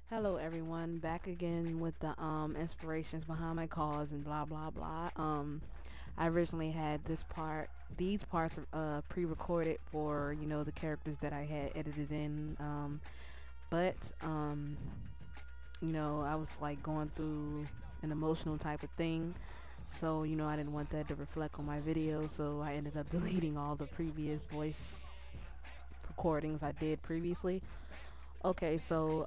Hello everyone, back again with the inspirations behind my cause and blah blah blah. I originally had these parts pre-recorded for the characters that I had edited in, but I was like going through an emotional type of thing, so I didn't want that to reflect on my video, so I ended up deleting all the previous voice recordings I did previously. Okay, so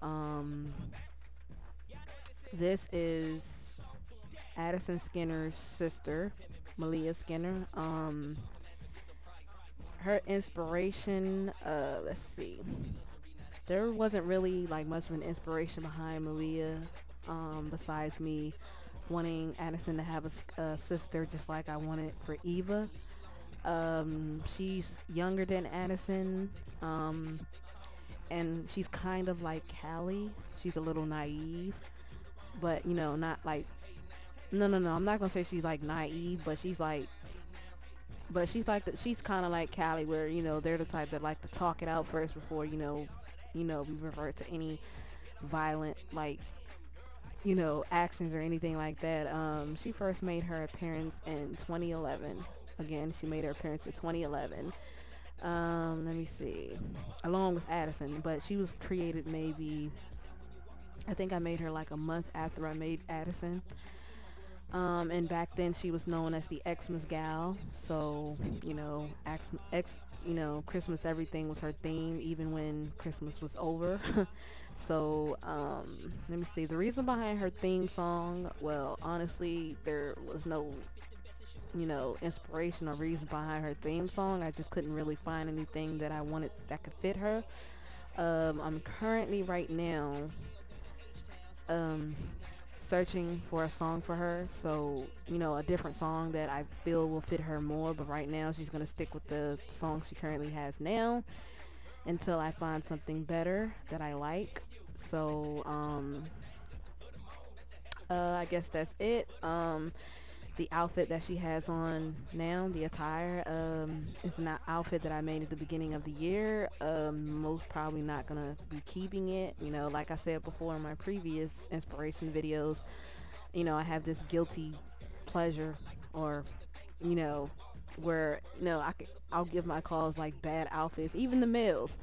this is Addison Skinner's sister, Malia Skinner. Her inspiration, let's see. There wasn't really like much of an inspiration behind Malia, besides me wanting Addison to have a sister just like I wanted for Eva. She's younger than Addison. And she's kind of like Callie. She's a little naive, but not like, no, I'm not gonna say she's like naive, but she's she's kind of like Callie, where they're the type that like to talk it out first before we revert to any violent actions or anything like that. She first made her appearance in 2011. Again, she made her appearance in 2011. Let me see, along with Addison, but she was created maybe, I think I made her like a month after I made Addison. And back then she was known as the Xmas gal, so Christmas, everything was her theme, even when Christmas was over. So let me see, the reason behind her theme song, well, honestly, there was no inspiration or reason behind her theme song. I just couldn't really find anything that I wanted that could fit her. I'm currently right now searching for a song for her, so a different song that I feel will fit her more, but right now she's gonna stick with the song she currently has now until I find something better that I like. So I guess that's it. The outfit that she has on now, the attire, is an outfit that I made at the beginning of the year. Most probably not gonna be keeping it. Like I said before in my previous inspiration videos, I have this guilty pleasure, or where I'll give my calls like bad outfits, even the males,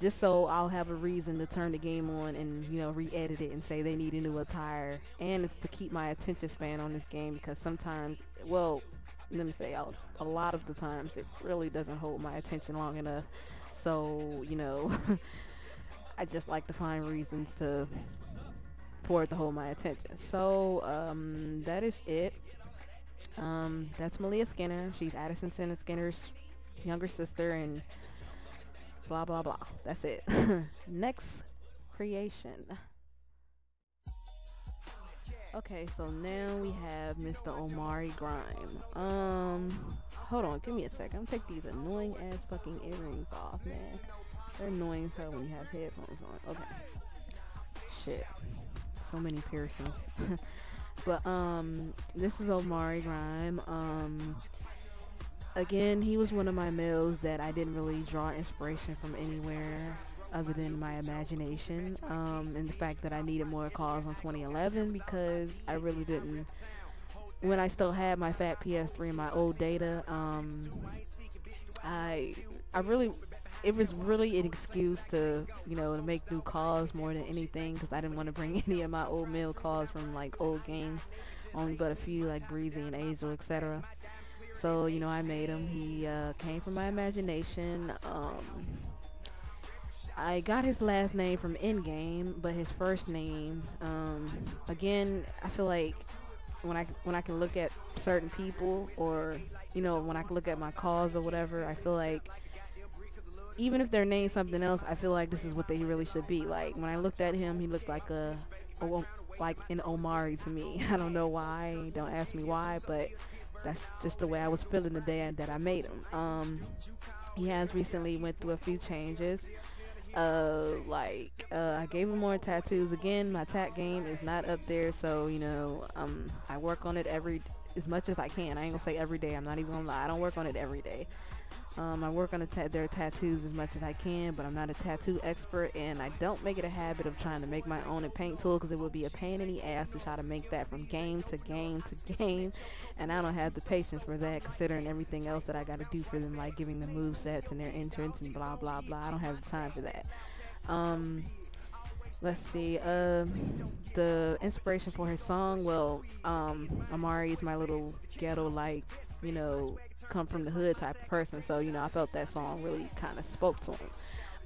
just so I'll have a reason to turn the game on and re-edit it and say they need a new attire. And it's to keep my attention span on this game, because sometimes, well, let me say, a lot of the times it really doesn't hold my attention long enough. So I just like to find reasons for it to hold my attention. So that is it. That's Malia Skinner. She's Addison Skinner's younger sister, and blah blah blah. That's it. Next creation. Okay, so now we have Mr. Omari Grime. Hold on, give me a second. I'm gonna take these annoying ass fucking earrings off, man. They're annoying as hell when you have headphones on. Okay. Shit. So many piercings. But this is Omari Grime. Again, he was one of my males that I didn't really draw inspiration from anywhere other than my imagination, and the fact that I needed more calls on 2011, because I really didn't, when I still had my fat PS3 and my old data, it was really an excuse to to make new calls more than anything, because I didn't want to bring any of my old male calls from like old games, only but a few like Breezy and Azel, etc. So I made him. He came from my imagination. I got his last name from Endgame, but his first name, again, I feel like when I can look at certain people, or when I can look at my calls or whatever, I feel like even if they're named something else, I feel like this is what they really should be. Like when I looked at him, he looked like like an Omari to me. I don't know why. Don't ask me why, but that's just the way I was feeling the day that I made him. He has recently went through a few changes. I gave him more tattoos. Again, my tat game is not up there, so I work on it as much as I can. I ain't gonna say every day. I'm not even gonna lie. I don't work on it every day. I work on their tattoos as much as I can, but I'm not a tattoo expert, and I don't make it a habit of trying to make my own in paint tool, because it would be a pain in the ass to try to make that from game to game to game, and I don't have the patience for that, considering everything else that I got to do for them, like giving them move sets and their entrance and blah blah blah. I don't have the time for that. Let's see, the inspiration for his song, well, Amari is my little ghetto, like, you know, come from the hood type of person, so, you know, I felt that song really kind of spoke to him.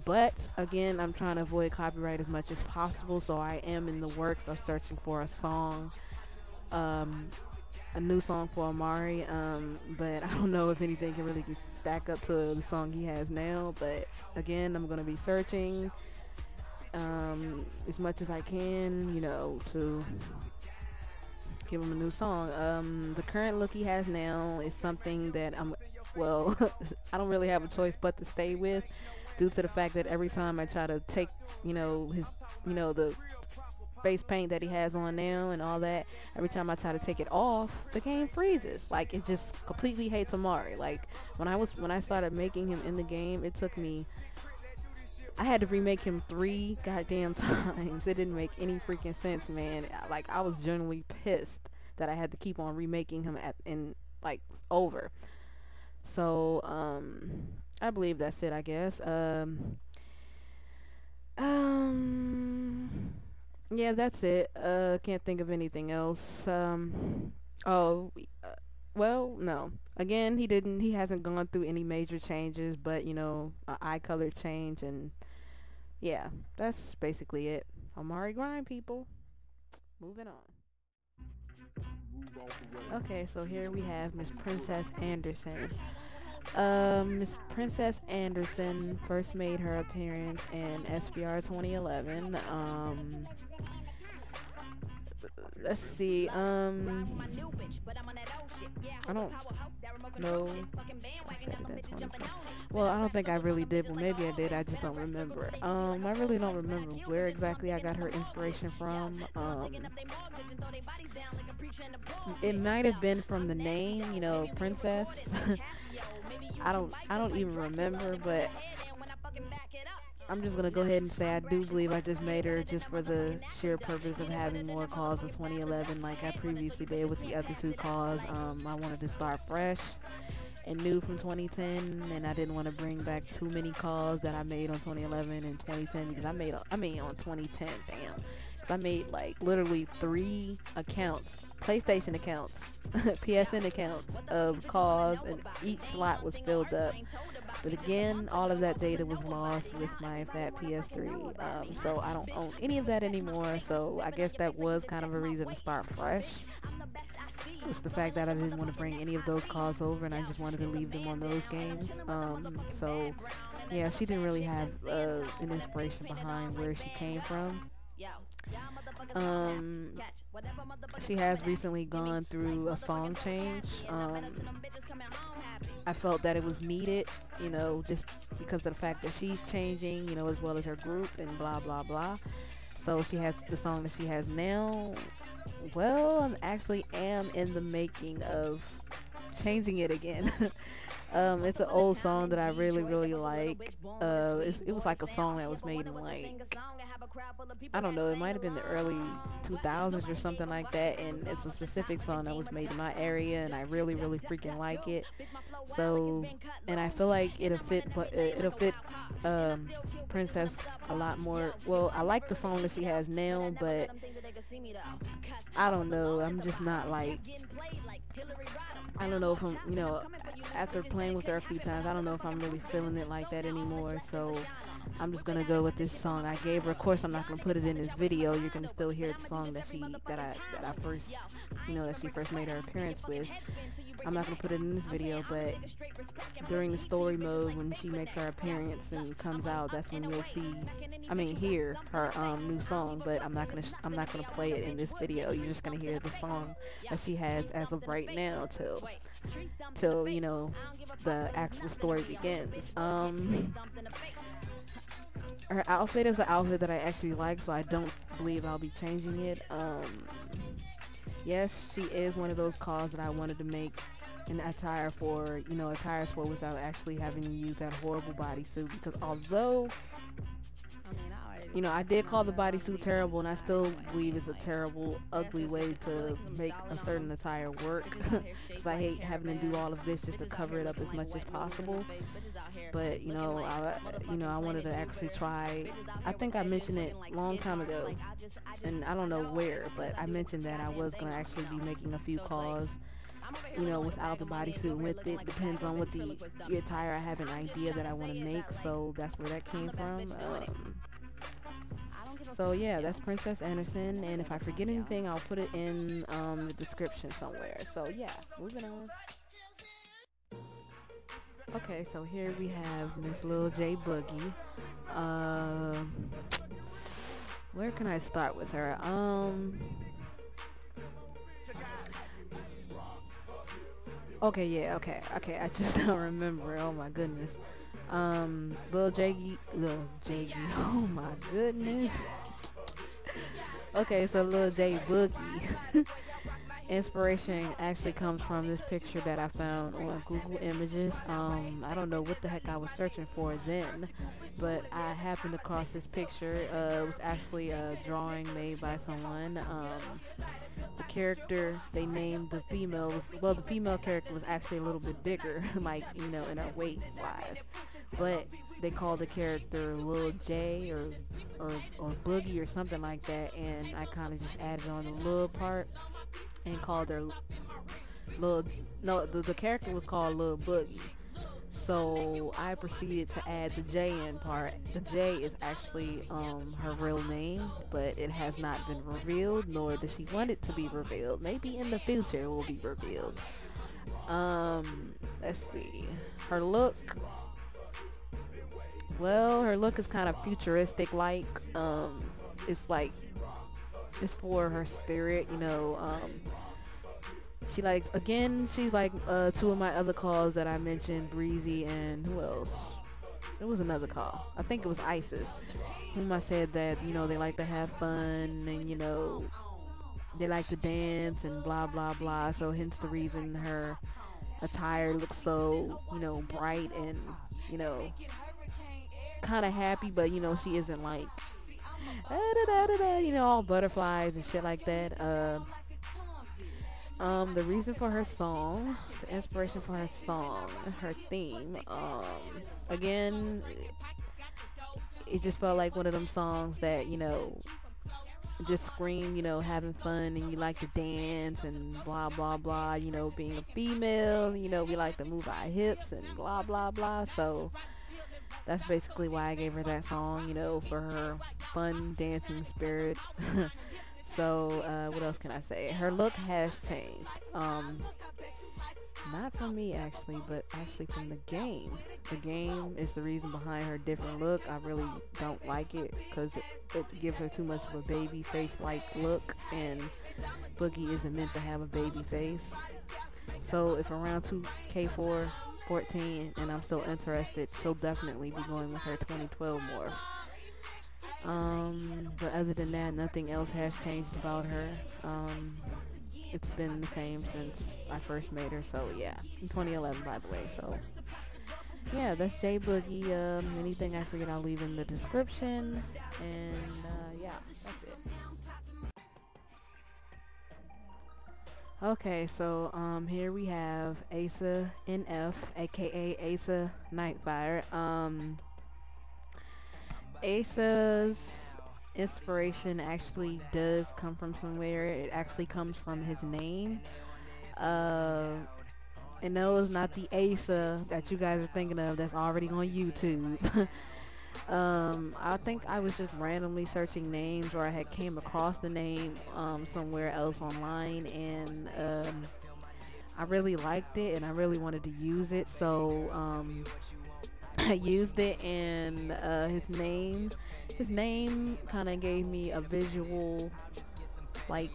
But again, I'm trying to avoid copyright as much as possible, so I am in the works of searching for a song, a new song for Amari, but I don't know if anything can really stack up to the song he has now. But again, I'm going to be searching as much as I can, you know, to give him a new song. The current look he has now is something that well, I don't really have a choice but to stay with, due to the fact that every time I try to take, you know, his, you know, the face paint that he has on now and all that, every time I try to take it off, the game freezes. Like, it just completely hates Amari. Like, when I started making him in the game, it took me, I had to remake him 3 goddamn times. It didn't make any freaking sense, man. Like, I was genuinely pissed that I had to keep on remaking him like over. So I believe that's it, I guess. Yeah, that's it. Can't think of anything else. Well, no. Again, he hasn't gone through any major changes, but, you know, eye color change, and yeah, that's basically it. Amari Grind, people. Moving on. Okay, so here we have Miss Princess Anderson. Miss Princess Anderson first made her appearance in SPR 2011. Let's see, I don't know. Well, I don't think I really did, but maybe I did, I just don't remember. I really don't remember where exactly I got her inspiration from. It might have been from the name, you know, Princess. I don't even remember, but I'm just gonna go ahead and say I do believe I just made her just for the sheer purpose of having more calls in 2011, like I previously did with the other 2 calls. I wanted to start fresh and new from 2010, and I didn't want to bring back too many calls that I made on 2011 and 2010, because I made on 2010, damn, because I made like literally 3 accounts, PlayStation accounts, PSN accounts of calls, and each slot was filled up. But again, all of that data was lost with my fat PS3, so I don't own any of that anymore. So I guess that was kind of a reason to start fresh. It's the fact that I didn't want to bring any of those calls over, and I just wanted to leave them on those games. So yeah, she didn't really have an inspiration behind where she came from. She has recently gone through a song change. I felt that it was needed, you know, just because of the fact that she's changing, you know, as well as her group and blah blah blah. So she has the song that she has now. Well, I actually am in the making of changing it again. It's an old song that I really like. It was like a song that was made in, like, I don't know, it might have been the early 2000s or something like that, and it's a specific song that was made in my area, and I really freaking like it. So, and I feel like it'll fit Princess a lot more. Well, I like the song that she has now, but I don't know, I'm just not like, I don't know if I'm, you know, after playing with her a few times, I don't know if I'm really feeling it like that anymore. So I'm just gonna go with this song I gave her. Of course, I'm not gonna put it in this video. You're gonna still hear the song that I first, you know, that she first made her appearance with. I'm not gonna put it in this video, but during the story mode, when she makes her appearance and comes out, that's when you'll hear her new song. But I'm not gonna play it in this video. You're just gonna hear the song that she has as of right now till you know, the actual story begins. Her outfit is an outfit that I actually like, so I don't believe I'll be changing it. Yes, she is one of those calls that I wanted to make an attire for, you know, attires for without actually having to use that horrible bodysuit. Because although, you know, I did call the bodysuit terrible, and I still believe it's a terrible, ugly way to make a certain attire work. Because I hate having to do all of this just to cover it up as much as possible. But you know, I wanted to actually try. I think I mentioned it a long time ago, and I don't know where, but I mentioned that I was gonna actually be making a few calls, you know, without the bodysuit. With it depends on what the attire I have an idea that I want to make, so that's where that came from. So yeah, that's Princess Anderson, and if I forget anything, I'll put it in the description somewhere. So yeah, moving on. Okay, so here we have Miss Lil J Buggy. Where can I start with her? Okay, yeah, okay, I just don't remember. Oh my goodness. Lil J, oh my goodness. Okay, so Lil J Buggy. Inspiration actually comes from this picture that I found on Google Images. I don't know what the heck I was searching for then, but I happened across this picture. It was actually a drawing made by someone. The character they named the female was, well, the female character was actually a little bit bigger, like, you know, in her weight wise, but they called the character Lil J or Boogie or something like that, and I kind of just added on the little part and called her Lil, no, the character was called Lil Boogie. So I proceeded to add the J in part. The J is actually her real name, but it has not been revealed, nor does she want it to be revealed. Maybe in the future it will be revealed. Let's see. Her look. Well, her look is kind of futuristic like. It's like, it's for her spirit, you know. She likes, again, she's like two of my other calls that I mentioned, Breezy, and who else? It was another call. I think it was Isis, whom I said that, you know, they like to have fun, and, you know, they like to dance and blah blah blah. So hence the reason her attire looks so, you know, bright and, you know, kind of happy, but, you know, she isn't like you know, all butterflies and shit like that. The reason for her song, the inspiration for her song, her theme, again, it just felt like one of them songs that, you know, just scream, you know, having fun, and you like to dance and blah blah blah, you know, being a female, you know, we like to move our hips and blah blah blah. So that's basically why I gave her that song, you know, for her fun dancing spirit. So what else can I say? Her look has changed. Not from me actually, but actually from the game. The game is the reason behind her different look. I really don't like it because it gives her too much of a baby face like look, and Boogie isn't meant to have a baby face. So if around 2K14 and I'm still interested, she'll definitely be going with her 2012 morph. But other than that, nothing else has changed about her. It's been the same since I first made her, so yeah. In 2011, by the way, so yeah, that's J Buggy. Anything I forget, I'll leave in the description, and yeah, that's it. Okay, so here we have Asᴜ NF, aka Asᴜ Nightfire. Asᴜ's inspiration actually does come from somewhere. It actually comes from his name. And no, it's not the Asᴜ that you guys are thinking of that's already on YouTube. I think I was just randomly searching names, or I had came across the name somewhere else online, and I really liked it and I really wanted to use it, so I used it, and his name kind of gave me a visual like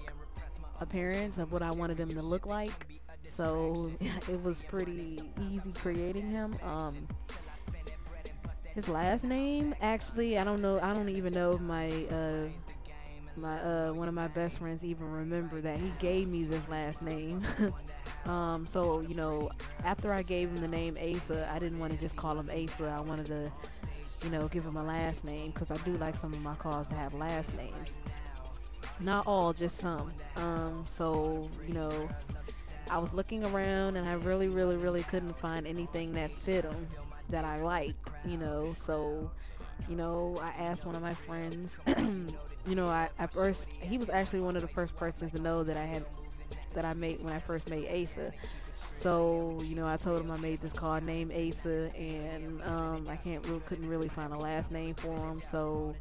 appearance of what I wanted him to look like, so it was pretty easy creating him. His last name, actually, I don't know, I don't even know if my one of my best friends even remember that he gave me this last name. So, you know, after I gave him the name Asa, I didn't want to just call him Asa. I wanted to, you know, give him a last name because I do like some of my calls to have last names. Not all, just some. So, you know, I was looking around and I really couldn't find anything that fit him that I liked, you know. So, you know, I asked one of my friends, you know, at first, he was actually one of the first persons to know that I made when I first made Asa. So, you know, I told him I made this card named Asa, and I couldn't really find a last name for him. So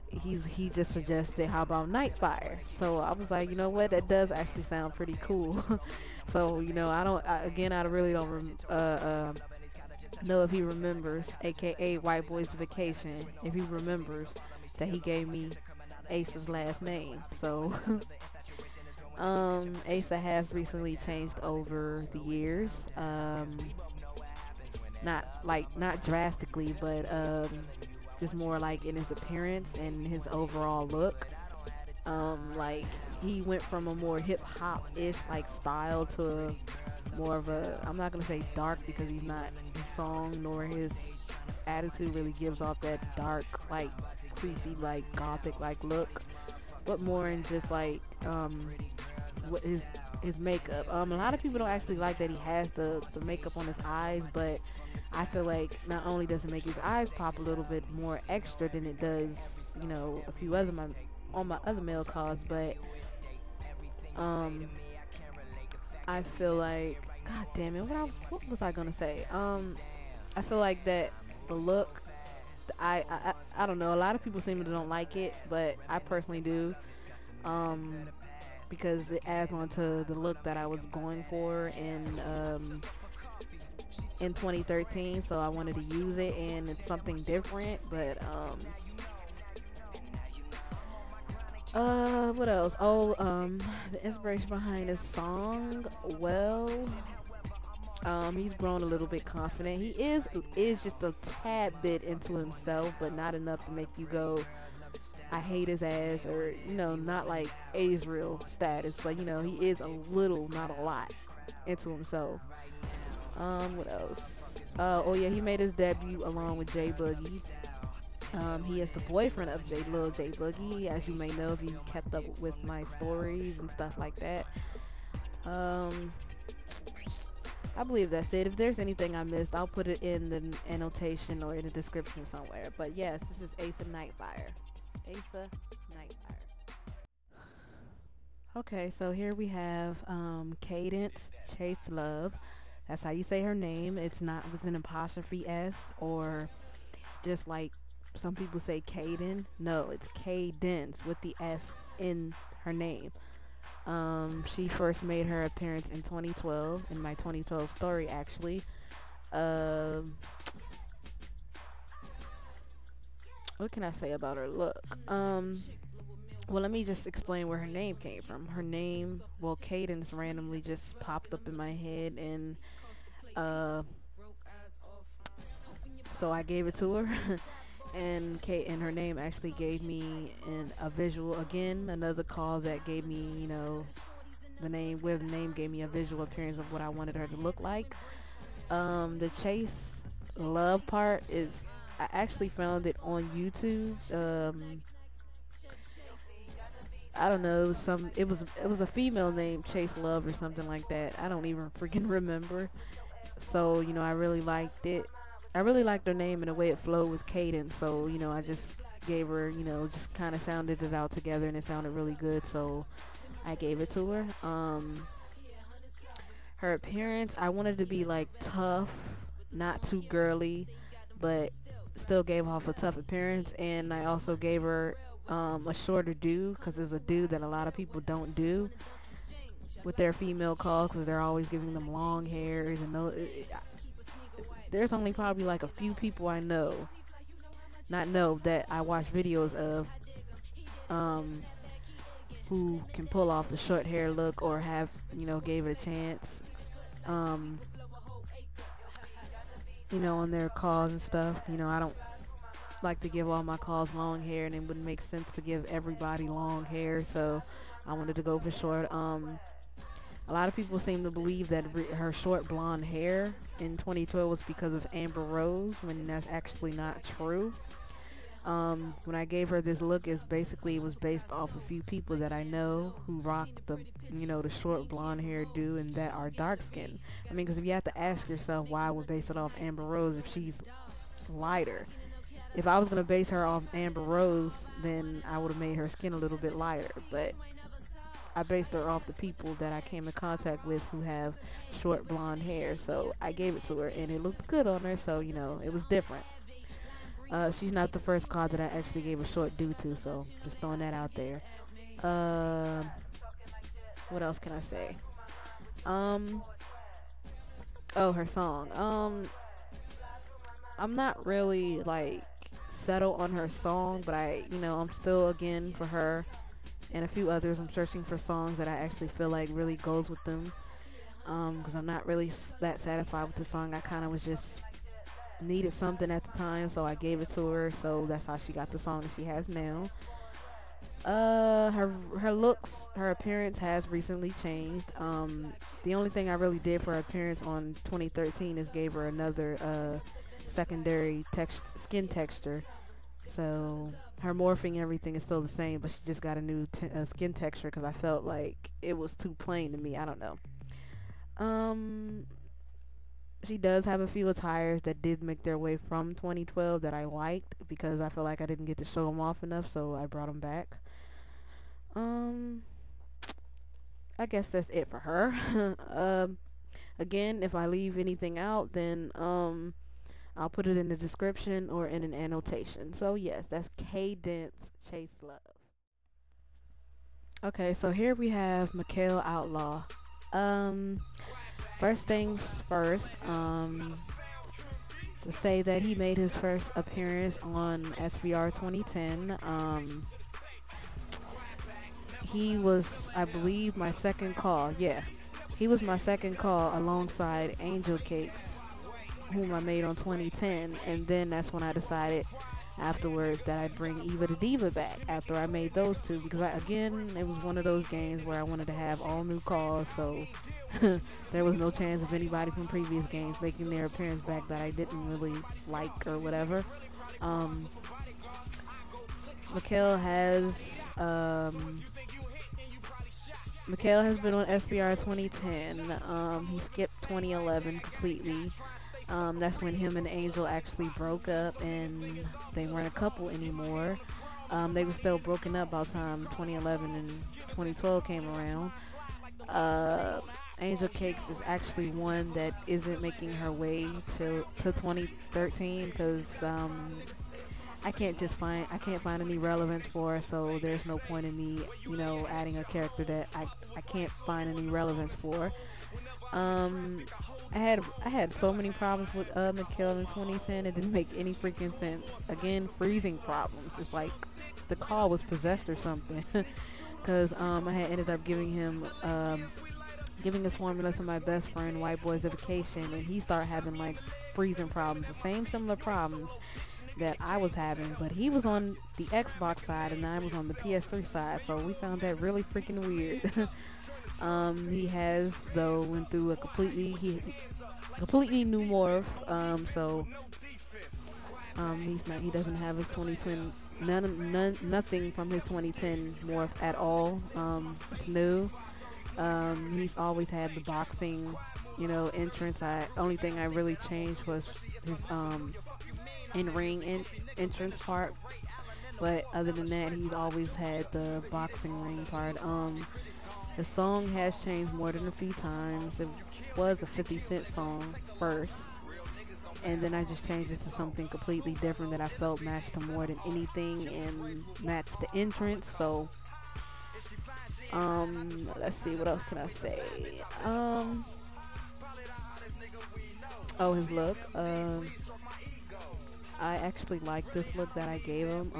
he just suggested, how about Nightfire? So I was like, you know what, that does actually sound pretty cool. So, you know, I really don't know if he remembers, aka White Boy's Vacation, if he remembers that he gave me Asa's last name. So Asa has recently changed over the years. Not drastically, but just more like in his appearance and his overall look. Like, he went from a more hip hop ish like style to more of a, I'm not gonna say dark because he's not, his song nor his attitude really gives off that dark, like creepy, like gothic like look, but more in just like what his makeup. A lot of people don't actually like that he has the makeup on his eyes, but I feel like not only does it make his eyes pop a little bit more extra than it does, you know, a few other on my other male calls, but I feel like, god damn it, what was I gonna say? I feel like that the look, I don't know, a lot of people seem to don't like it, but I personally do, because it adds on to the look that I was going for in 2013, so I wanted to use it, and it's something different. But what else? Oh, the inspiration behind this song, well, he's grown a little bit confident. He is just a tad bit into himself, but not enough to make you go, I hate his ass, or, you know, not like A's-real status, but, you know, he is a little, not a lot, into himself. What else? Oh yeah, he made his debut along with J Buggy. He is the boyfriend of Lil J Buggy, as you may know if you kept up with my stories and stuff like that. I believe that's it. If there's anything I missed, I'll put it in the annotation or in the description somewhere. But yes, this is Asa Nightfire. Asa Nightfire. Okay, so here we have Cadence Chase Love. That's how you say her name. It's not with an apostrophe S, or just like some people say Caden. No, it's Cadence with the S in her name. She first made her appearance in 2012, in my 2012 story actually. What can I say about her look? Well, let me just explain where her name came from. Her name, well, Cadence randomly just popped up in my head, and so I gave it to her. And her name actually gave me a visual, again, another call that gave me, you know, the name gave me a visual appearance of what I wanted her to look like. The Chase Love part is, I actually found it on YouTube. I don't know, it was a female named Chase Love or something like that. I don't even freaking remember. So, you know, I really liked it. I really liked her name, and the way it flowed was Cadence. So, you know, I just gave her, you know, just kind of sounded it out together, and it sounded really good. So I gave it to her. Her appearance, I wanted to be like tough, not too girly, but still gave off a tough appearance. And I also gave her a shorter do, because it's a do that a lot of people don't do with their female calls, because they're always giving them long hairs, and there's only probably like a few people I know that I watch videos of who can pull off the short hair look, or have, you know, gave it a chance, you know, on their calls and stuff. You know, I don't like to give all my calls long hair, and it wouldn't make sense to give everybody long hair, so I wanted to go for short. A lot of people seem to believe that her short blonde hair in 2012 was because of Amber Rose, when that's actually not true. When I gave her this look, it was based off a few people that I know who rock the, the short blonde hairdo and that are dark skinned. I mean, because if you have to ask yourself why I would base it off Amber Rose if she's lighter. If I was going to base her off Amber Rose, then I would have made her skin a little bit lighter. But I based her off the people that I came in contact with who have short blonde hair. So I gave it to her and it looked good on her. So, it was different. She's not the first card that I actually gave a short due to. So just throwing that out there. What else can I say? Oh, her song. I'm not really like settled on her song, but I'm still, again, for her and a few others, I'm searching for songs that I actually feel like really goes with them, because I'm not really that satisfied with the song. I kind of was just needed something at the time, so I gave it to her, so that's how she got the song that she has now. Her looks, her appearance has recently changed. The only thing I really did for her appearance on 2013 is gave her another secondary skin texture. So her morphing, everything is still the same, but she just got a new skin texture because I felt like it was too plain to me. I don't know. She does have a few attires that did make their way from 2012 that I liked, because I feel like I didn't get to show them off enough, so I brought them back. I guess that's it for her. Again, if I leave anything out, then I'll put it in the description or in an annotation. So yes, that's Cadence Chase Love. Okay, so here we have Miguel Outlaw. First things first, to say that he made his first appearance on SVR 2010. He was, I believe, my second call. Yeah, he was my second call alongside Angel Cakes, whom I made on 2010, and then that's when I decided afterwards that I'd bring Eva the Diva back after I made those two, because again, it was one of those games where I wanted to have all new calls, so there was no chance of anybody from previous games making their appearance back that I didn't really like or whatever. Miguel has been on SBR 2010. He skipped 2011 completely. That's when him and Angel actually broke up, and they weren't a couple anymore. They were still broken up by the time 2011 and 2012 came around. Angel Cakes is actually one that isn't making her way to 2013, because I can't find any relevance for her, so there's no point in me, adding a character that I can't find any relevance for. I had so many problems with Miguel in 2010. It didn't make any freaking sense. Again, freezing problems. It's like the call was possessed or something. Because I had ended up giving his formula to my best friend, White Boys of Vacation, and he started having like freezing problems, the same similar problems that I was having, but he was on the Xbox side and I was on the PS3 side, so we found that really freaking weird. He has, though, went through a completely new morph, so he doesn't have his 2020, nothing from his 2010 morph at all. It's new. He's always had the boxing, entrance. Only thing I really changed was his in-ring entrance part, but other than that, he's always had the boxing ring part. The song has changed more than a few times. It was a 50 Cent song first, and then I just changed it to something completely different that I felt matched him more than anything and matched the entrance. So let's see, what else can I say? Oh, his look. I actually like this look that I gave him.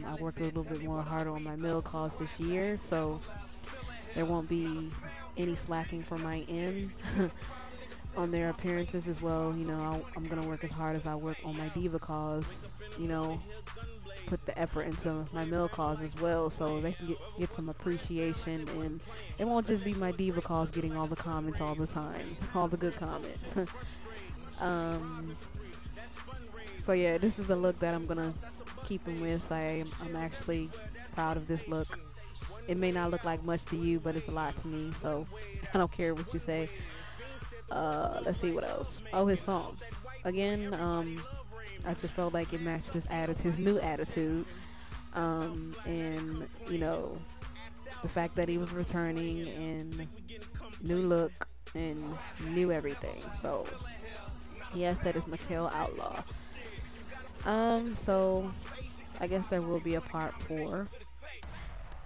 I worked a little bit more harder on my middle calls this year, so there won't be any slacking from my end on their appearances as well. I'm gonna work as hard as I work on my diva calls. put the effort into my male calls as well, so they can get some appreciation, and it won't just be my diva calls getting all the comments all the time, all the good comments. So yeah, this is a look that I'm gonna keep him with. I'm actually proud of this look. It may not look like much to you, but it's a lot to me, so I don't care what you say. Let's see what else. Oh, his song. Again, I just felt like it matched his new attitude. And, you know, the fact that he was returning and new look and new everything. So, yes, that is Miguel Outlaw. So I guess there will be a part 4.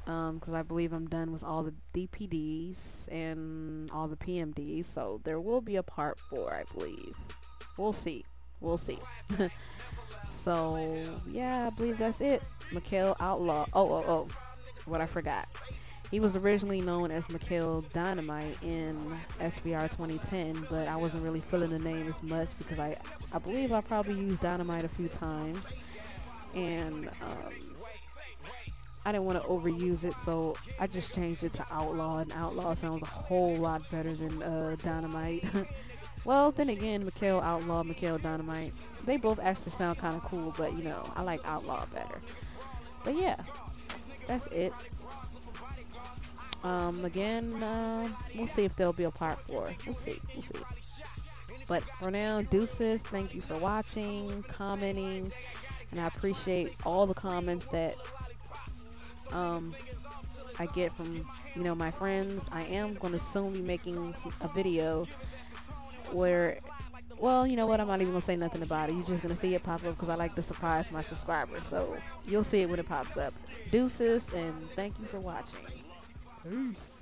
Because I believe I'm done with all the DPDs and all the PMDs, so there will be a part 4, I believe. We'll see. So yeah, I believe that's it. Miguel Outlaw. Oh, what I forgot. He was originally known as Miguel Dynamite in SVR 2010, but I wasn't really feeling the name as much because I believe I probably used Dynamite a few times, and I didn't want to overuse it, so I just changed it to Outlaw, and Outlaw sounds a whole lot better than Dynamite. Well, then again, Miguel Outlaw, Miguel Dynamite, they both actually sound kind of cool, but you know, I like Outlaw better. But yeah, that's it. Again, we'll see if there'll be a part 4. We'll see. But for now, deuces. Thank you for watching, commenting, and I appreciate all the comments that I get from, you know, my friends. I am going to soon be making a video where, well, you know what, I'm not even going to say nothing about it. You're just going to see it pop up because I like to surprise my subscribers. So you'll see it when it pops up. Deuces, and thank you for watching. Peace.